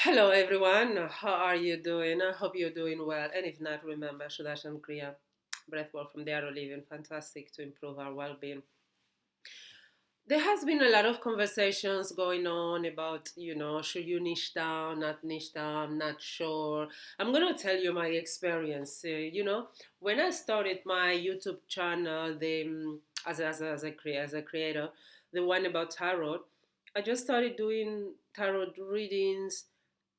Hello everyone, how are you doing? I hope you're doing well. And if not, remember Sudarshan Kriya, breathwork from the art of living, fantastic to improve our well-being. There has been a lot of conversations going on about, should you niche down, not niche down, not sure. I'm gonna tell you my experience. When I started my YouTube channel, as a creator, the one about tarot, I just started doing tarot readings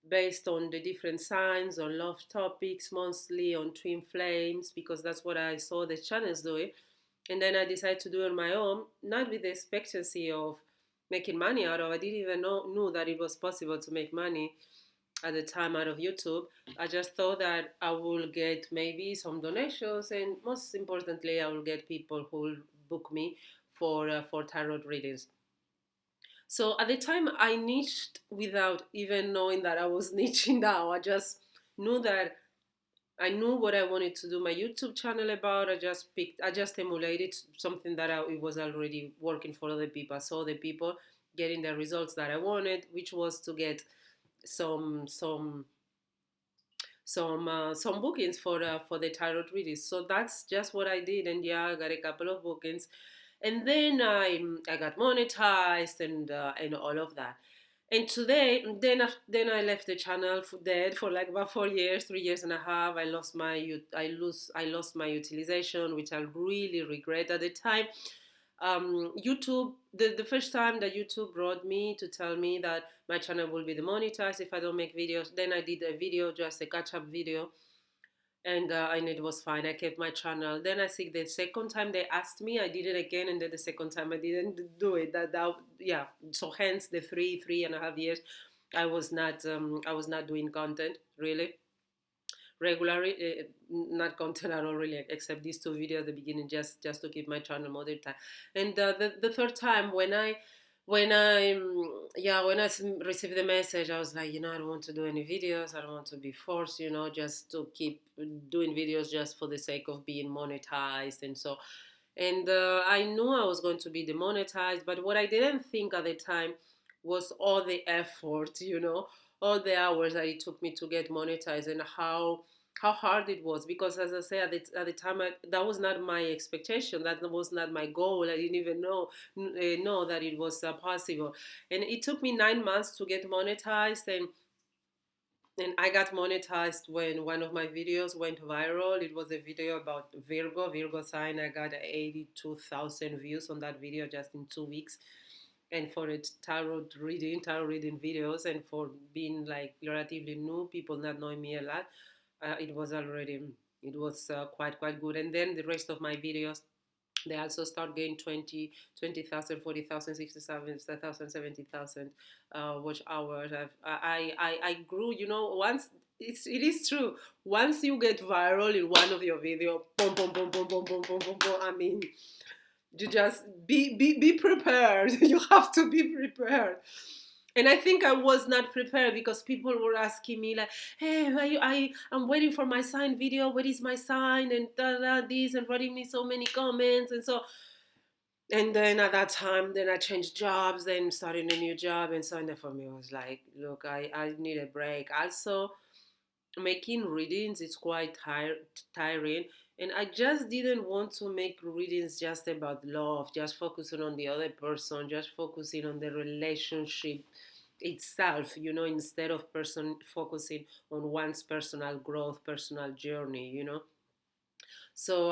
based on the different signs, on love topics, mostly on twin flames, because that's what I saw the channels doing. And then I decided to do it on my own, not with the expectancy of making money out of. I didn't even know that it was possible to make money at the time out of YouTube. I just thought that I will get maybe some donations, and most importantly, I will get people who will book me for tarot readings. So at the time, I niched without even knowing that I was niching down. Knew that I knew what I wanted to do my YouTube channel about. I just emulated something that it was already working for other people. I saw the people getting the results that I wanted, which was to get some some some bookings for the tarot readings. So that's just what I did, and yeah, I got a couple of bookings, and then I got monetized and all of that. And today, then I left the channel for dead for like about 4 years, 3 years and a half. I lost my utilization, which I really regret at the time. YouTube, the first time that YouTube brought me to tell me that my channel will be demonetized if I don't make videos, then I did a video, just a catch up video, and it was fine. I kept my channel. Then I think the second time they asked me, I did it again, and then the second time I didn't do it. Yeah. So hence the 3.5 years, I was not doing content really regularly, not content at all really, except these two videos at the beginning, just to keep my channel monetized. And the third time when I received the message, I was like, I don't want to do any videos. I don't want to be forced, just to keep doing videos just for the sake of being monetized. And I knew I was going to be demonetized, but what I didn't think at the time was all the effort, all the hours that it took me to get monetized, and how hard it was. Because as I say, at the time, that was not my expectation. That was not my goal. I didn't even know that it was possible. And it took me 9 months to get monetized, and I got monetized when one of my videos went viral. It was a video about Virgo sign. I got 82,000 views on that video just in 2 weeks. And for it, tarot reading videos, and for being like relatively new, people not knowing me a lot, it was quite good. And then the rest of my videos, they also start getting 20,000, 40,000, 60,000, 70,000 watch hours. I grew, once it is true. Once you get viral in one of your videos, boom, boom, boom, boom, boom, boom, boom, boom, boom. I mean, you just be prepared. You have to be prepared. And I think I was not prepared, because people were asking me like, "Hey, I'm waiting for my sign video. What is my sign?" And this, and writing me so many comments, and so. And then at that time, then I changed jobs, then started a new job, and so and then for me, it was like, look, I need a break. Also, making readings is quite tiring, and I just didn't want to make readings just about love, just focusing on the other person, just focusing on the relationship itself, instead of person focusing on one's personal growth, personal journey, so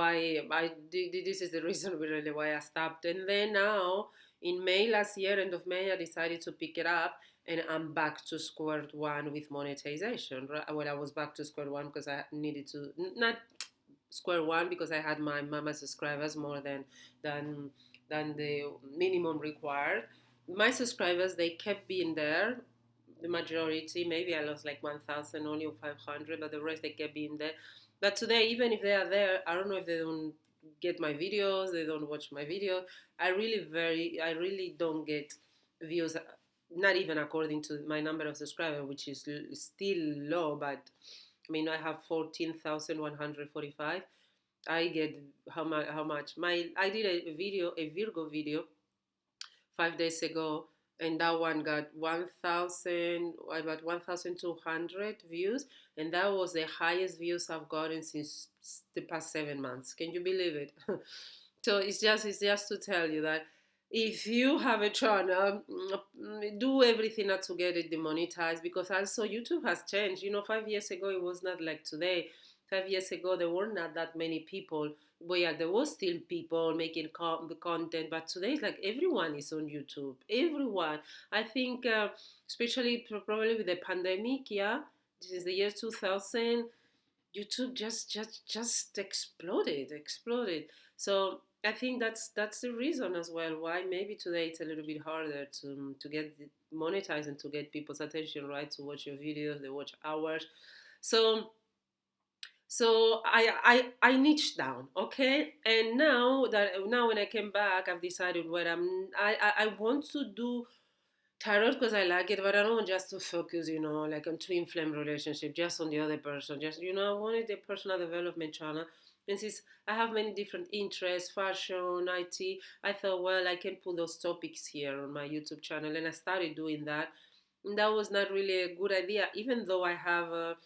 this is the reason really why I stopped. And then now in May last year, end of May, I decided to pick it up, and I'm back to square one with monetization. Right? Well, I was back to square one because I needed to, not square one because I had my mama subscribers more than than the minimum required. My subscribers, they kept being there. The majority, maybe I lost like 1,000, only 500, but the rest they kept being there. But today, even if they are there, I don't know if they don't get my videos, they don't watch my videos. I really don't get views, not even according to my number of subscribers, which is still low, but I mean, I have 14,145. I get how much? I did a Virgo video 5 days ago, and that one got 1,000, about 1,200 views, and that was the highest views I've gotten since the past 7 months. Can you believe it? So it's just to tell you that if you have a channel, do everything not to get it demonetized, because also YouTube has changed. 5 years ago it was not like today. 5 years ago there were not that many people. Well, yeah, there was still people making the content, but today it's like everyone is on YouTube. Everyone. I think, especially probably with the pandemic, yeah, this is the year 2000. YouTube just exploded. So I think that's the reason as well why maybe today it's a little bit harder to get monetized and to get people's attention, right? To watch your videos, they watch hours. So I niched down, okay. And now when I came back, I've decided what I want to do tarot because I like it, but I don't want just to focus, like on twin flame relationship, just on the other person. Just, I wanted a personal development channel. And since I have many different interests, fashion, IT, I thought, well, I can put those topics here on my YouTube channel. And I started doing that. And that was not really a good idea, even though I have a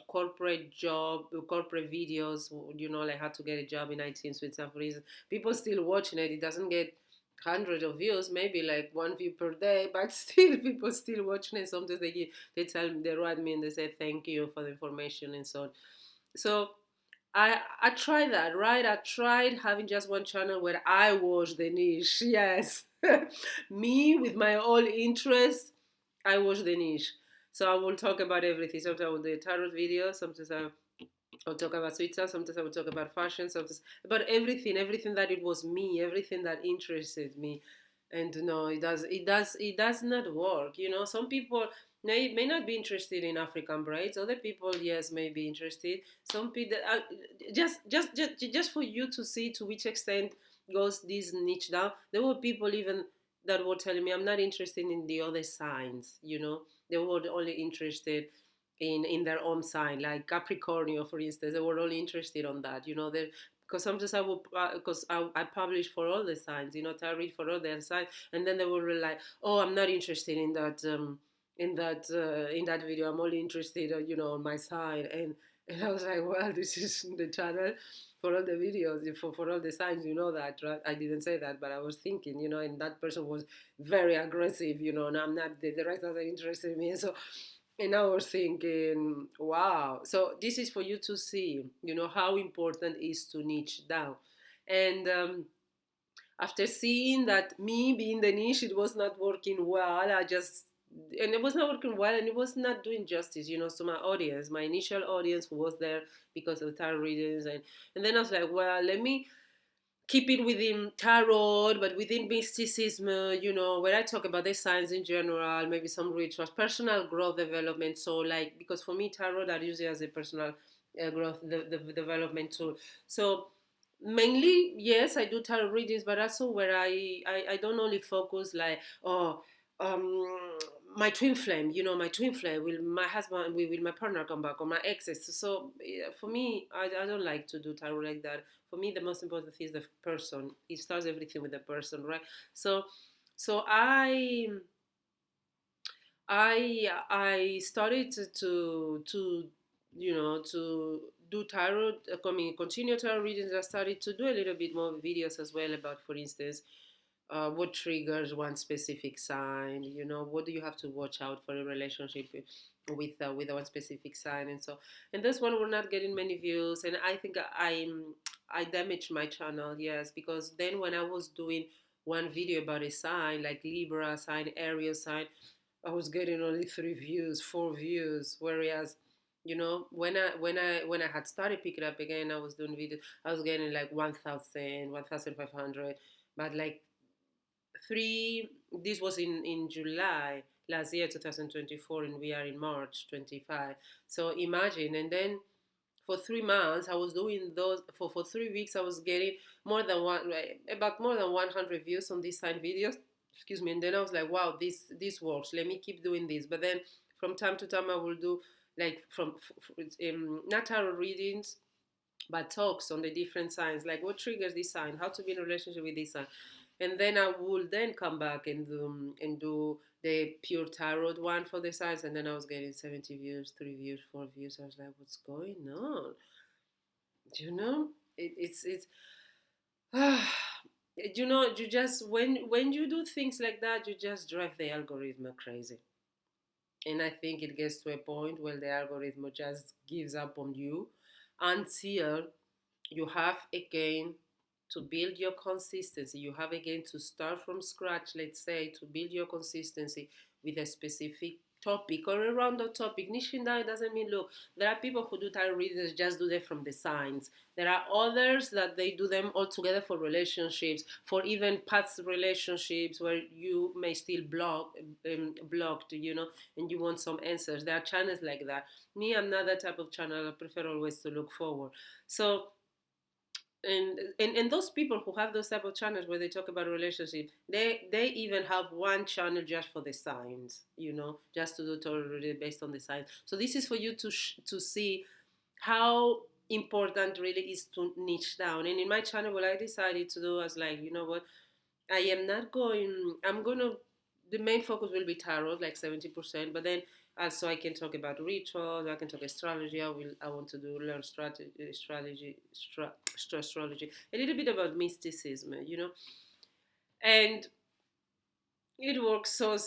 corporate job, corporate videos, like how to get a job in IT in Switzerland, for reason. People still watching it. It doesn't get hundreds of views, maybe like one view per day, but still people still watching it. Sometimes they write me and they say thank you for the information and so on. So I tried that, right? I tried having just one channel where I was the niche. Yes. Me with my all interests, I was the niche. So I will talk about everything. Sometimes I will do a tarot video, sometimes I'll talk about Twitter, sometimes I will talk about fashion, sometimes about everything that it was me, everything that interested me. And no, it does not work. Some people may not be interested in African braids. Other people, yes, may be interested. Some people, just for you to see to which extent goes this niche down. There were people even that were telling me I'm not interested in the other signs. They were only interested in their own sign, like Capricornio, for instance. They were only interested on that. Because sometimes I will, because I publish for all the signs, I read for all their signs, and then they will be like, oh, I'm not interested in that, in that video. I'm only interested, on my side, and I was like, well, this is the channel for all the videos, for all the signs, that, right? I didn't say that, but I was thinking, and that person was very aggressive, and I'm not, the rest doesn't interest in me, and I was thinking, wow. So this is for you to see, how important it is to niche down. And after seeing that me being the niche, it was not working well, and it was not working well, and it was not doing justice, to my audience, my initial audience who was there because of tarot readings. And then I was like, well, let me keep it within tarot, but within mysticism, where I talk about the science in general, maybe some rituals, personal growth development. So, like, because for me, tarot I use it as a personal growth the development tool. So, mainly, yes, I do tarot readings, but also where I don't only focus like, oh, um, my twin flame, my twin flame, will my husband, will my partner come back, or my exes. So, for me, I don't like to do tarot like that. For me, the most important thing is the person. It starts everything with the person, right? So I started to do tarot. I mean, continue tarot readings. I started to do a little bit more videos as well about, for instance, what triggers one specific sign. What do you have to watch out for a relationship with one specific sign, and so. And this one we're not getting many views, and I think I damaged my channel, yes, because then when I was doing one video about a sign like Libra sign, Aries sign, I was getting only 3 views, 4 views, whereas when I had started picking up again, I was doing videos, I was getting like 1,000, 1,500, but like three. This was in July last year, 2024, and we are in March 25. So imagine, and then for 3 months I was doing those. For 3 weeks I was getting about more than 100 views on these side videos. Excuse me. And then I was like, wow, this works. Let me keep doing this. But then from time to time I will do like not tarot readings, but talks on the different signs, like what triggers this sign, how to be in a relationship with this sign. And then I would then come back and do the pure tarot one for the sites, and then I was getting 70 views, 3 views, 4 views. I was like, what's going on? You know, it's you know, you just when you do things like that, you just drive the algorithm crazy. And I think it gets to a point where the algorithm just gives up on you until you have again to build your consistency. You have again to start from scratch, let's say, to build your consistency with a specific topic or a random topic. Niching down doesn't mean, look, there are people who do tarot readings just do that from the signs. There are others that they do them all together for relationships, for even past relationships where you may still blocked, you know, and you want some answers. There are channels like that. Me, I'm not that type of channel. I prefer always to look forward. So and those people who have those type of channels where they talk about relationship, they even have one channel just for the signs, you know, just to do totally based on the signs. So this is for you to see how important really is to niche down. And in my channel, what I decided to do was like, you know what, I am not going. I'm gonna. The main focus will be tarot, like 70%. But then also I can talk about rituals. I can talk astrology. I want to do learn astrology. A little bit about mysticism, you know. And it works so.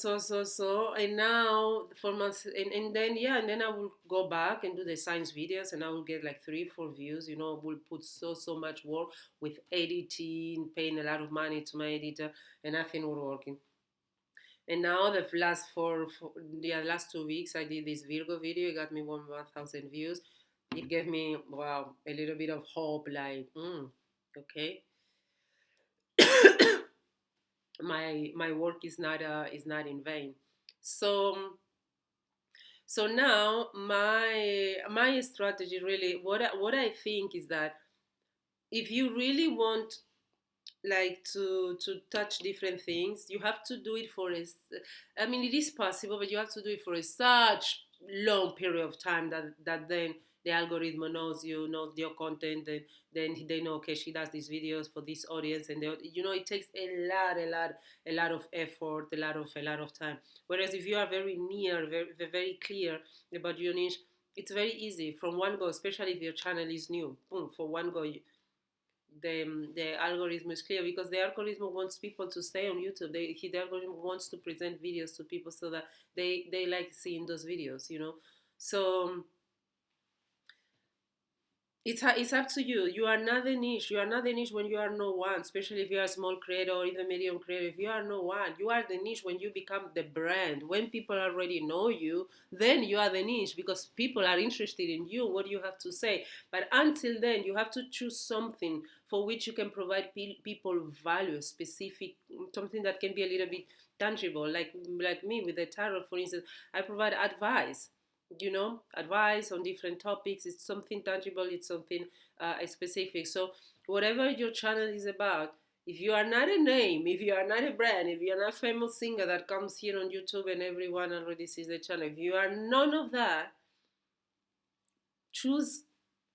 And now for months, and then yeah, and then I will go back and do the science videos, and I will get like 3 4 views. You know, I will put so much work with editing, paying a lot of money to my editor, and nothing will working. And now the last 2 weeks, I did this Virgo video. It got me 1,000 views. It gave me wow a little bit of hope. Like, okay, my work is not in vain. So now my strategy really what I think is that if you really want like to touch different things, you have to do it for I mean, it is possible, but you have to do it for a such long period of time that then the algorithm knows you, knows your content, and then they know, okay, she does these videos for this audience, and they, you know, it takes a lot of effort, a lot of time. Whereas if you are very near, very clear about your niche, it's very easy from one go, especially if your channel is new. Boom, for one go, the algorithm is clear, because the algorithm wants people to stay on YouTube. The algorithm wants to present videos to people so that they like seeing those videos, you know. So it's up to you. You are not the niche. You are not the niche when you are no one, especially if you are a small creator or even medium creator. If you are no one, you are the niche when you become the brand. When people already know you, then you are the niche because people are interested in you, what you have to say. But until then, you have to choose something for which you can provide people value, specific, something that can be a little bit tangible. Like me with the tarot, for instance, I provide advice, you know, advice on different topics. It's something tangible, it's something specific. So whatever your channel is about, if you are not a name, if you are not a brand, if you are not a famous singer that comes here on YouTube and everyone already sees the channel, if you are none of that, choose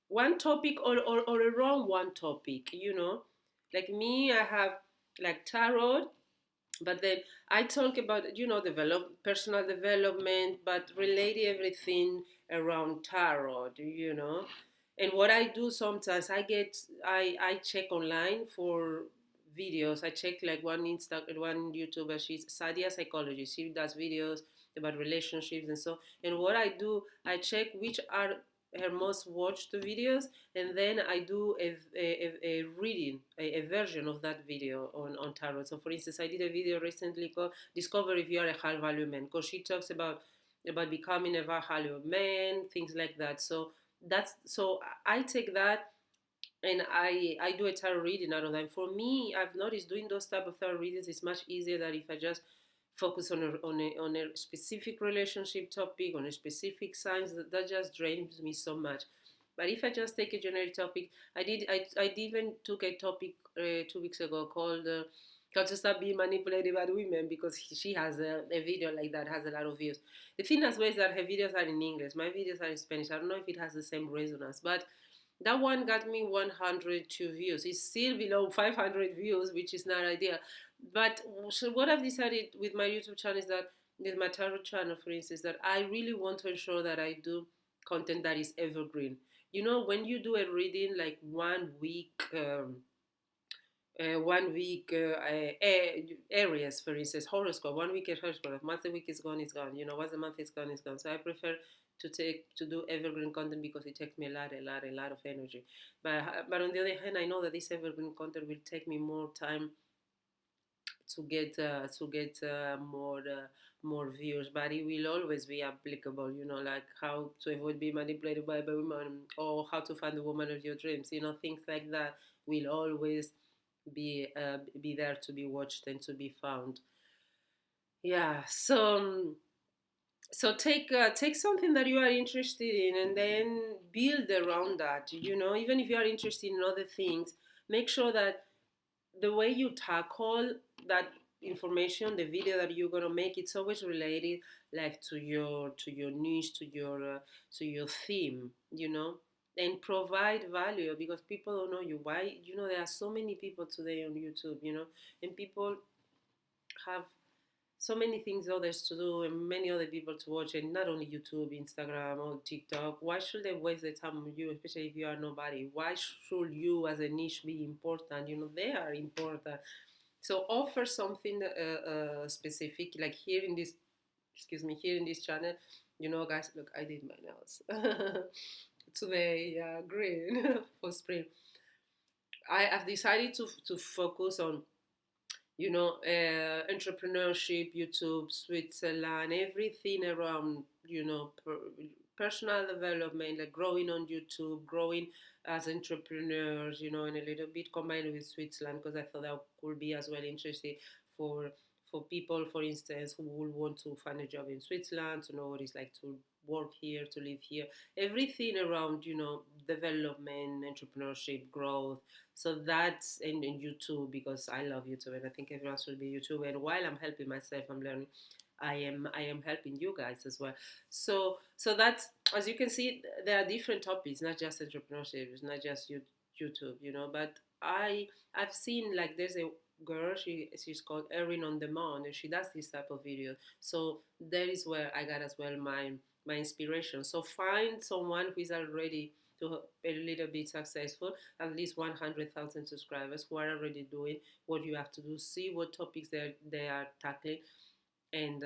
one topic, or around one topic, you know. Like me, I have like tarot, but then I talk about, you know, personal development, but relate everything around tarot, you know. And what I do sometimes, I check online for videos. I check like one YouTuber, she's Sadia Psychologist. She does videos about relationships and so. And what I do, I check which are her most watched videos, and then I do a reading, a version of that video on tarot. So for instance, I did a video recently called Discover If You Are a High Value Man, because she talks about becoming a value man, things like that. So I take that and I do a tarot reading out of that. For me, I've noticed doing those type of tarot readings is much easier than if I just focus on a specific relationship topic, on a specific signs. That just drains me so much. But if I just take a generic topic, I even took a topic 2 weeks ago called how to stop being manipulated by women, because she has a video like that, has a lot of views. The thing as well is that her videos are in English, my videos are in Spanish. I don't know if it has the same resonance, but That one got me 102 views. It's still below 500 views, which is not ideal. But so what I've decided with my YouTube channel is that, with my tarot channel, for instance, that I really want to ensure that I do content that is evergreen. You know, when you do a reading like 1 week, 1 week areas, for instance, horoscope, 1 week horoscope, once the week is gone, it's gone. You know, once the month is gone, it's gone. So I prefer to do evergreen content because it takes me a lot of energy. But on the other hand, I know that this evergreen content will take me more time to get more views, but it will always be applicable. You know, like how to avoid being manipulated by a woman, or how to find the woman of your dreams. You know, things like that will always be there to be watched and to be found. Yeah. So take something that you are interested in and then build around that. You know, even if you are interested in other things, make sure that the way you tackle that information, the video that you're gonna make, it's always related, like to your niche, to your theme, and provide value, because people don't know you. Why? There are so many people today on YouTube, and people have so many things others to do and many other people to watch, and not only YouTube, Instagram, or TikTok. Why should they waste their time on you, especially if you are nobody? Why should you as a niche be important? They are important. So offer something specific, like here in this, excuse me, here in this channel. Guys, look, I did my nails today. Yeah, green for spring. I have decided to focus on entrepreneurship, YouTube, Switzerland, everything around, personal development, like growing on YouTube, growing as entrepreneurs, and a little bit combined with Switzerland, because I thought that could be as well interesting for for people, for instance, who will want to find a job in Switzerland, to know what it's like to work here, to live here, everything around, development, entrepreneurship, growth. So that's and YouTube, because I love YouTube and I think everyone should be YouTube. And while I'm helping myself, I'm learning. I am helping you guys as well. So that's, as you can see, there are different topics, not just entrepreneurship, it's not just YouTube, But I've seen, like, there's a girl, she's called Erin on Demand, and she does this type of video. So that is where I got as well my inspiration. So find someone who is already to a little bit successful, at least 100,000 subscribers who are already doing what you have to do. See what topics they are tackling, and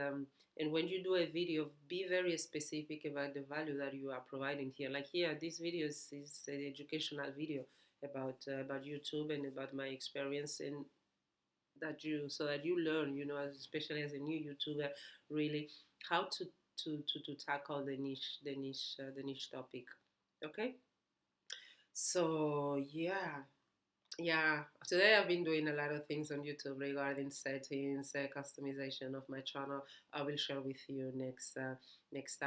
when you do a video, be very specific about the value that you are providing here. Like here, this video is an educational video about YouTube and about my experience, and that you learn, especially as a new YouTuber, really how to tackle the niche topic. Okay. So yeah, today I've been doing a lot of things on YouTube regarding settings, customization of my channel. I will share with you next time.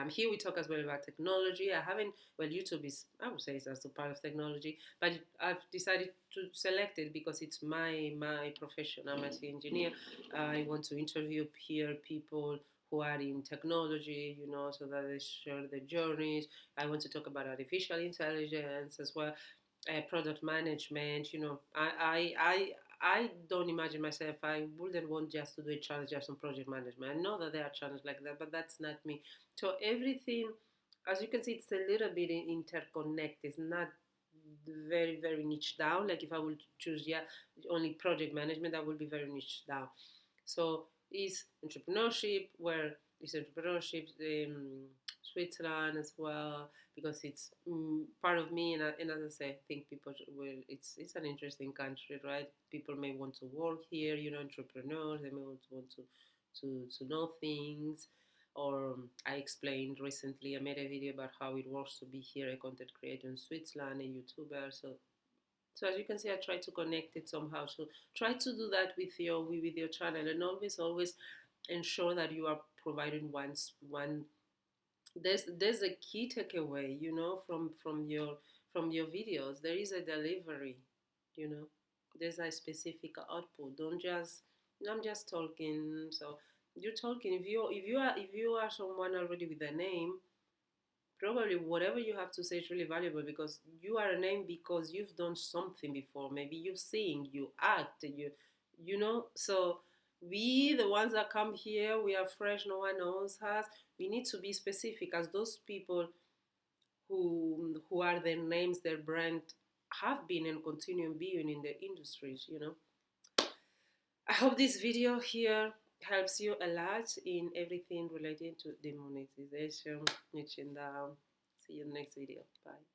Here we talk as well about technology. I haven't, well, YouTube is, I would say, it's also part of technology, but I've decided to select it because it's my profession. I'm an engineer. I want to interview here people who are in technology, so that they share their journeys. I want to talk about artificial intelligence as well, product management. I don't imagine myself. I wouldn't want just to do a challenge just on project management. I know that there are challenges like that, but that's not me. So everything, as you can see, it's a little bit interconnected. It's not very very niche down. Like if I would choose, yeah, only project management, that would be very niche down. So is entrepreneurship, where is entrepreneurship, Switzerland as well, because it's part of me, and as I say, I think people will. It's an interesting country, right? People may want to work here, entrepreneurs. They may want to know things. Or I explained recently. I made a video about how it works to be here, a content creator in Switzerland, a YouTuber. So as you can see, I try to connect it somehow. So try to do that with your channel, and always ensure that you are providing one. There's a key takeaway, from your videos. There is a delivery, you know. There's a specific output. Don't just, I'm just talking. So you're talking. If you are someone already with a name, probably whatever you have to say is really valuable, because you are a name because you've done something before. Maybe you sing, you act, you know. So we, the ones that come here, we are fresh, no one knows us. We need to be specific, as those people who are their names, their brand, have been and continue being in the industries, you know. I hope this video here helps you a lot in everything related to demonetization. See you in the next video. Bye.